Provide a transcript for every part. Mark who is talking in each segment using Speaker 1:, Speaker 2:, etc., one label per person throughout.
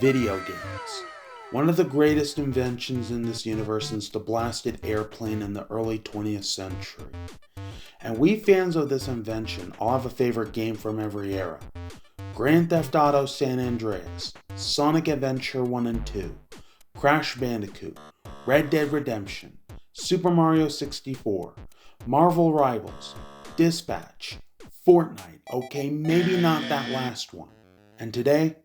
Speaker 1: Video games. One of the greatest inventions in this universe since the blasted airplane in the early 20th century. And we fans of this invention all have a favorite game from every era. Grand Theft Auto San Andreas, Sonic Adventure 1 and 2, Crash Bandicoot, Red Dead Redemption, Super Mario 64, Marvel Rivals, Dispatch, Fortnite, okay, maybe not that last one. And today,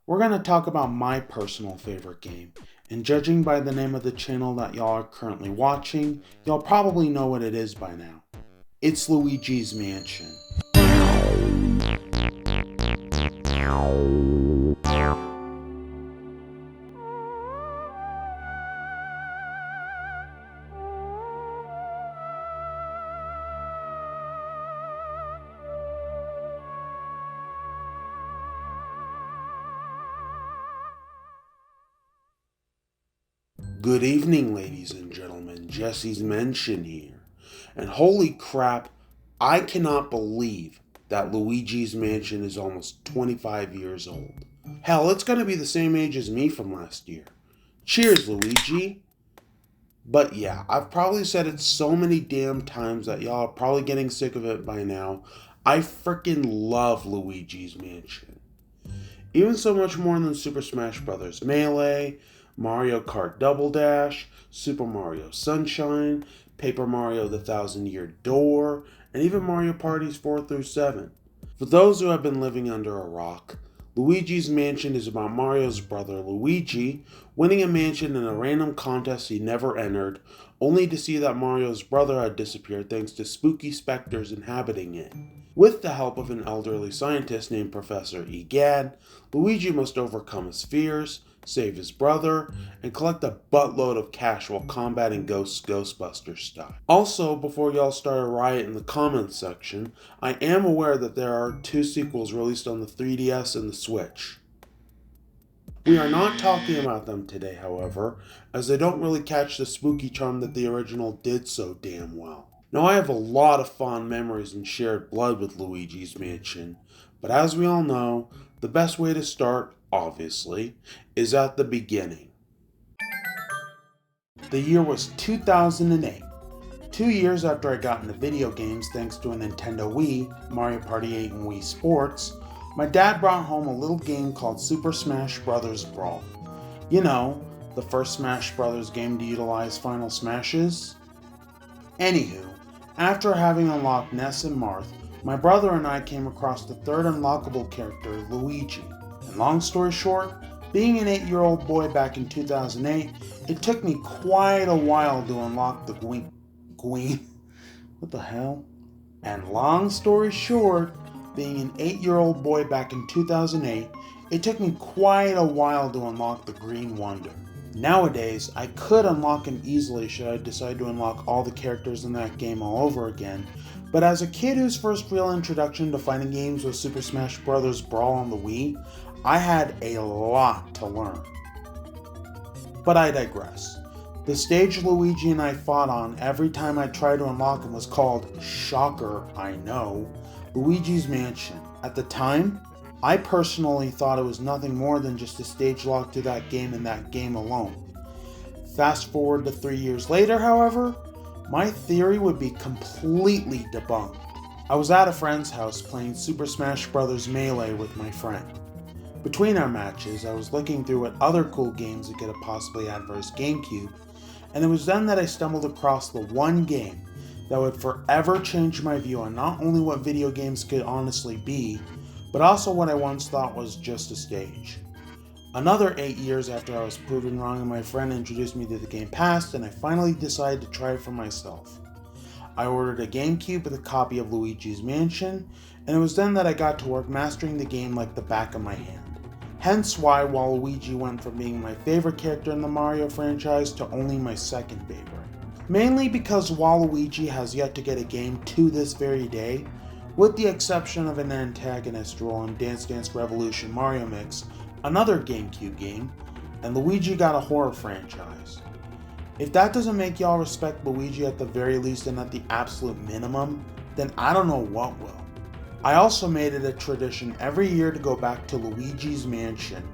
Speaker 1: we're going to talk about my personal favorite game, and judging by the name of the channel that y'all are currently watching, y'all probably know what it is by now. It's Luigi's Mansion. Good evening, ladies and gentlemen, Jesse's Mansion here. And holy crap, I cannot believe that Luigi's Mansion is almost 25 years old. Hell, it's gonna be the same age as me from last year. Cheers, Luigi! But yeah, I've probably said it so many damn times that y'all are probably getting sick of it by now. I freaking love Luigi's Mansion. Even so much more than Super Smash Bros. Melee, Mario Kart Double Dash, Super Mario Sunshine, Paper Mario The Thousand Year Door, and even Mario Parties 4 through 7. For those who have been living under a rock, Luigi's Mansion is about Mario's brother Luigi winning a mansion in a random contest he never entered, only to see that Mario's brother had disappeared thanks to spooky specters inhabiting it. With the help of an elderly scientist named Professor Egad, Luigi must overcome his fears, save his brother, and collect a buttload of cash while combating ghosts Ghostbusters style. Also, before y'all start a riot in the comments section, I am aware that there are 2 sequels released on the 3DS and the Switch. We are not talking about them today, however, as they don't really catch the spooky charm that the original did so damn well. Now, I have a lot of fond memories and shared blood with Luigi's Mansion, but as we all know, the best way to start, obviously, is at the beginning. The year was 2008. 2 years after I got into video games thanks to a Nintendo Wii, Mario Party 8 and Wii Sports, my dad brought home a little game called Super Smash Bros. Brawl. You know, the first Smash Bros. Game to utilize Final Smashes. Anywho, after having unlocked Ness and Marth, my brother and I came across the third unlockable character, Luigi. And long story short, being an 8-year-old boy back in 2008, it took me quite a while to unlock the Gween. What the hell? And long story short, being an 8-year-old boy back in 2008, it took me quite a while to unlock the Green Wonder. Nowadays, I could unlock him easily should I decide to unlock all the characters in that game all over again, but as a kid whose first real introduction to fighting games was Super Smash Bros. Brawl on the Wii, I had a lot to learn. But I digress. The stage Luigi and I fought on every time I tried to unlock him was called, shocker, I know, Luigi's Mansion. At the time, I personally thought it was nothing more than just a stage lock to that game and that game alone. Fast forward to 3 years later, however, my theory would be completely debunked. I was at a friend's house playing Super Smash Bros. Melee with my friend. Between our matches, I was looking through what other cool games it could have possibly had for his GameCube, and it was then that I stumbled across the one game that would forever change my view on not only what video games could honestly be, but also what I once thought was just a stage. Another 8 years after I was proven wrong and my friend introduced me to the game passed, and I finally decided to try it for myself. I ordered a GameCube with a copy of Luigi's Mansion, and it was then that I got to work mastering the game like the back of my hand. Hence why Waluigi went from being my favorite character in the Mario franchise to only my second favorite. Mainly because Waluigi has yet to get a game to this very day, with the exception of an antagonist role in Dance Dance Revolution Mario Mix, another GameCube game, and Luigi got a horror franchise. If that doesn't make y'all respect Luigi at the very least and at the absolute minimum, then I don't know what will. I also made it a tradition every year to go back to Luigi's Mansion,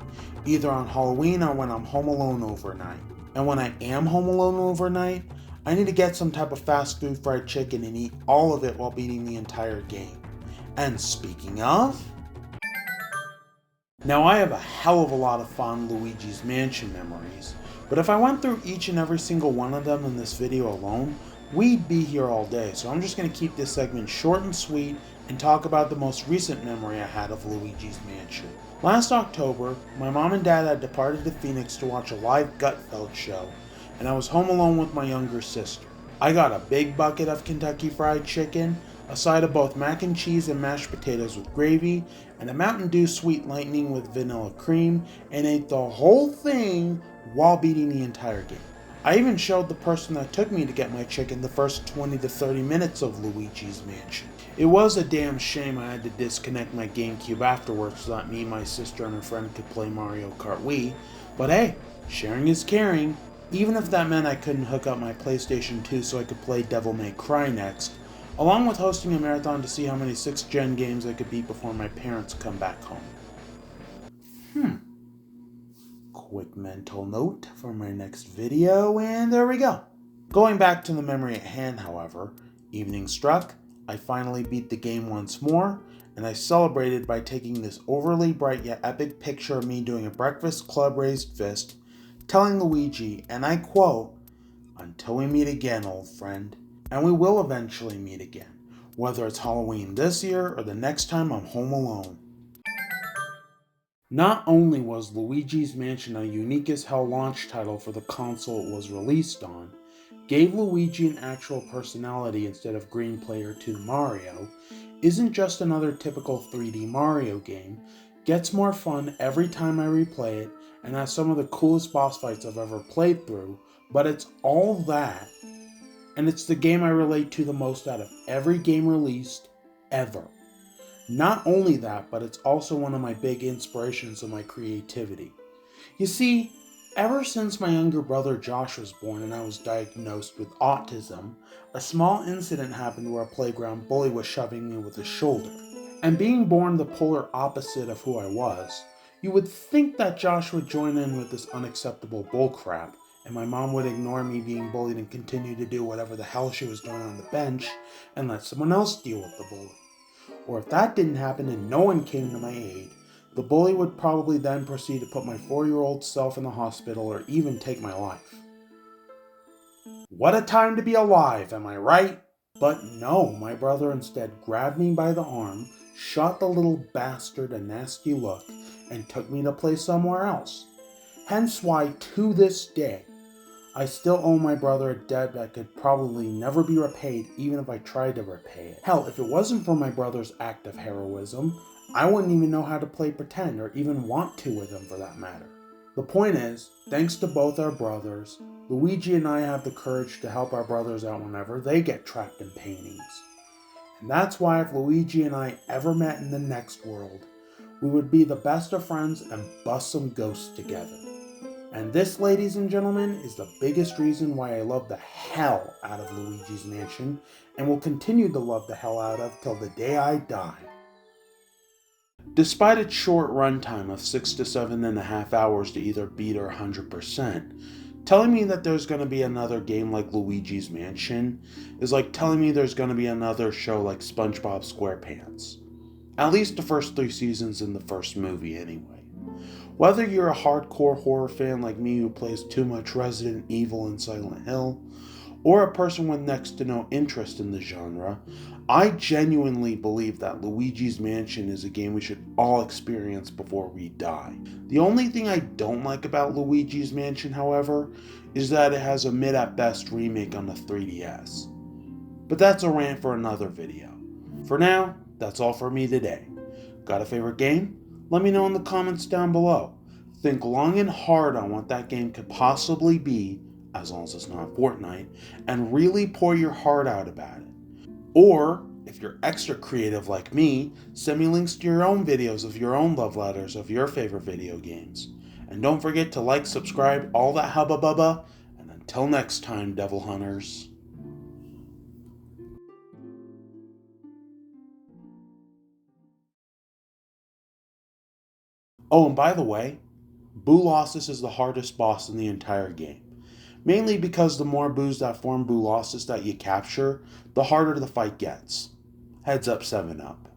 Speaker 1: either on Halloween or when I'm home alone overnight. And when I am home alone overnight, I need to get some type of fast food fried chicken and eat all of it while beating the entire game. And speaking of, now I have a hell of a lot of fond Luigi's Mansion memories, but if I went through each and every single one of them in this video alone, we'd be here all day, so I'm just going to keep this segment short and sweet and talk about the most recent memory I had of Luigi's Mansion. Last October, my mom and dad had departed to Phoenix to watch a live Gutfeld show, and I was home alone with my younger sister. I got a big bucket of Kentucky Fried Chicken, a side of both mac and cheese and mashed potatoes with gravy, and a Mountain Dew Sweet Lightning with vanilla cream, and ate the whole thing while beating the entire game. I even showed the person that took me to get my chicken the first 20 to 30 minutes of Luigi's Mansion. It was a damn shame I had to disconnect my GameCube afterwards so that me, my sister, and her friend could play Mario Kart Wii, but hey, sharing is caring. Even if that meant I couldn't hook up my PlayStation 2 so I could play Devil May Cry next, along with hosting a marathon to see how many 6th gen games I could beat before my parents come back home. Quick mental note for my next video, and there we go. Going back to the memory at hand, however, evening struck, I finally beat the game once more, and I celebrated by taking this overly bright yet epic picture of me doing a Breakfast Club raised fist, telling Luigi, and I quote, "Until we meet again, old friend." And we will eventually meet again, whether it's Halloween this year or the next time I'm home alone. Not only was Luigi's Mansion a unique as hell launch title for the console it was released on, gave Luigi an actual personality instead of Green Player 2 Mario, isn't just another typical 3D Mario game, gets more fun every time I replay it, and has some of the coolest boss fights I've ever played through, but it's all that, and it's the game I relate to the most out of every game released, ever. Not only that, but it's also one of my big inspirations of my creativity. You see, ever since my younger brother Josh was born and I was diagnosed with autism, a small incident happened where a playground bully was shoving me with his shoulder. And being born the polar opposite of who I was, you would think that Josh would join in with this unacceptable bullcrap, and my mom would ignore me being bullied and continue to do whatever the hell she was doing on the bench and let someone else deal with the bully. Or if that didn't happen and no one came to my aid, the bully would probably then proceed to put my 4-year-old self in the hospital or even take my life. What a time to be alive, am I right? But no, my brother instead grabbed me by the arm, shot the little bastard a nasty look, and took me to play somewhere else. Hence why, to this day, I still owe my brother a debt that could probably never be repaid even if I tried to repay it. Hell, if it wasn't for my brother's act of heroism, I wouldn't even know how to play pretend or even want to with him for that matter. The point is, thanks to both our brothers, Luigi and I have the courage to help our brothers out whenever they get trapped in paintings. And that's why if Luigi and I ever met in the next world, we would be the best of friends and bust some ghosts together. And this, ladies and gentlemen, is the biggest reason why I love the hell out of Luigi's Mansion, and will continue to love the hell out of till the day I die. Despite its short runtime of 6 to 7.5 hours to either beat or 100%, telling me that there's going to be another game like Luigi's Mansion is like telling me there's going to be another show like SpongeBob SquarePants. At least the first 3 seasons in the first movie anyway. Whether you're a hardcore horror fan like me who plays too much Resident Evil and Silent Hill, or a person with next to no interest in the genre, I genuinely believe that Luigi's Mansion is a game we should all experience before we die. The only thing I don't like about Luigi's Mansion, however, is that it has a mid at best remake on the 3DS. But that's a rant for another video. For now, that's all for me today. Got a favorite game? Let me know in the comments down below. Think long and hard on what that game could possibly be, as long as it's not Fortnite, and really pour your heart out about it. Or, if you're extra creative like me, send me links to your own videos of your own love letters of your favorite video games. And don't forget to like, subscribe, all that hubba bubba, and until next time, Devil Hunters. Oh, and by the way, Boolossus is the hardest boss in the entire game. Mainly because the more boos that form Boolossus that you capture, the harder the fight gets. Heads up 7 Up.